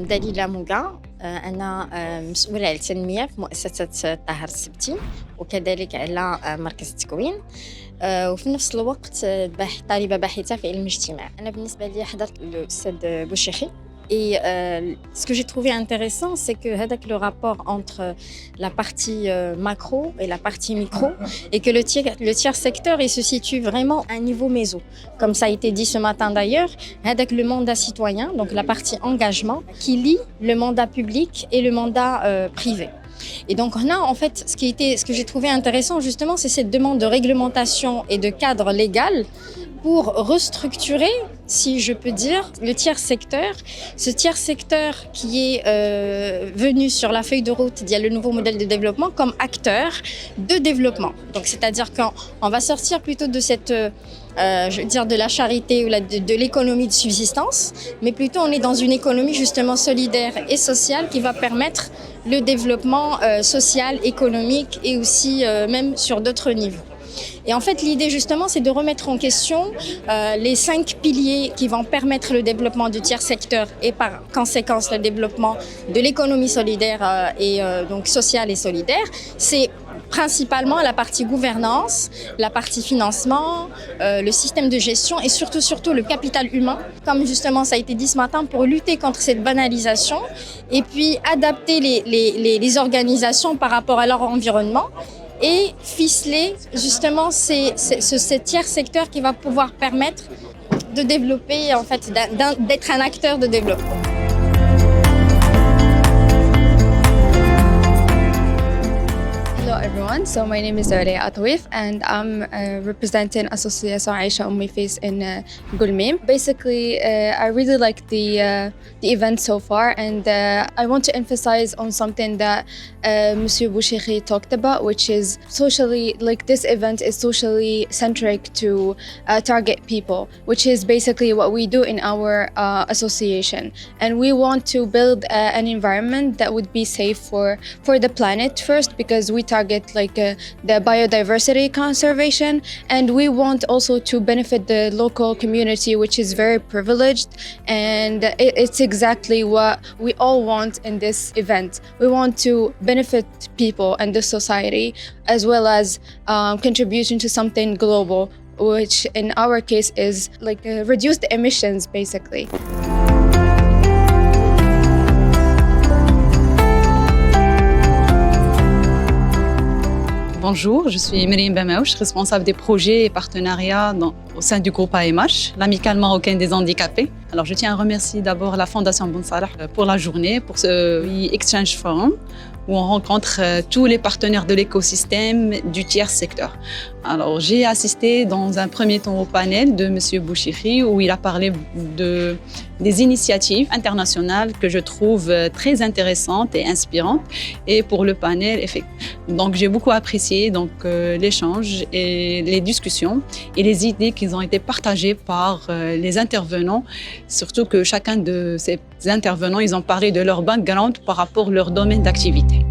دليلة موجة. أنا مسؤولة على التنمية في مؤسسة طاهر السبتي وكذلك على مركز التكوين. وفي نفس الوقت طالبة باحثة في علم الاجتماع. أنا بالنسبة لي حضرت الأستاذ بوشيخي. Et ce que j'ai trouvé intéressant, c'est que le rapport entre la partie macro et la partie micro, et que le tiers secteur il se situe vraiment à un niveau méso. Comme ça a été dit ce matin d'ailleurs, avec le mandat citoyen, donc la partie engagement, qui lie le mandat public et le mandat privé. Et donc là, en fait, ce que j'ai trouvé intéressant justement, c'est cette demande de réglementation et de cadre légal pour restructurer, si je peux dire, le tiers secteur. Ce tiers secteur qui est venu sur la feuille de route d'il y a le nouveau modèle de développement comme acteur de développement. Donc, c'est-à-dire qu'on va sortir plutôt de cette, je veux dire, de la charité ou de l'économie de subsistance, mais plutôt on est dans une économie justement solidaire et sociale qui va permettre le développement social, économique et aussi même sur d'autres niveaux. Et en fait, l'idée justement, c'est de remettre en question les 5 piliers qui vont permettre le développement du tiers secteur et par conséquence le développement de l'économie solidaire et donc sociale et solidaire. C'est principalement la partie gouvernance, la partie financement, le système de gestion et surtout le capital humain, comme justement ça a été dit ce matin, pour lutter contre cette banalisation et puis adapter les organisations par rapport à leur environnement et ficeler justement ce tiers secteur qui va pouvoir permettre de développer, en fait, d'être un acteur de développement. Hello everyone, so my name is Zoraïa Atouif and I'm representing Association Aisha Ummi Fais in Gulmim. Basically, I really like the event so far, and I want to emphasize on something that Monsieur Bouchikhi talked about, which is socially, like this event is socially centric to target people, which is basically what we do in our association. And we want to build an environment that would be safe for the planet first, because we target like the biodiversity conservation, and we want also to benefit the local community, which is very privileged, and it's exactly what we all want in this event. We want to benefit people and the society, as well as contribution to something global, which in our case is like reduce the emissions basically. Bonjour, je suis Myriam Bamaouche, responsable des projets et partenariats au sein du groupe AMH, l'Amicale marocaine des handicapés. Alors, je tiens à remercier d'abord la Fondation Ben Salah pour la journée, pour ce Exchange Forum, où on rencontre tous les partenaires de l'écosystème du tiers secteur. Alors, j'ai assisté dans un premier temps au panel de M. Bouchikhi, où il a parlé des initiatives internationales que je trouve très intéressantes et inspirantes. Et pour le panel, donc j'ai beaucoup apprécié l'échange et les discussions et les idées qui ont été partagées par les intervenants, surtout que chacun de ces intervenants, ils ont parlé de leur background par rapport à leur domaine d'activité.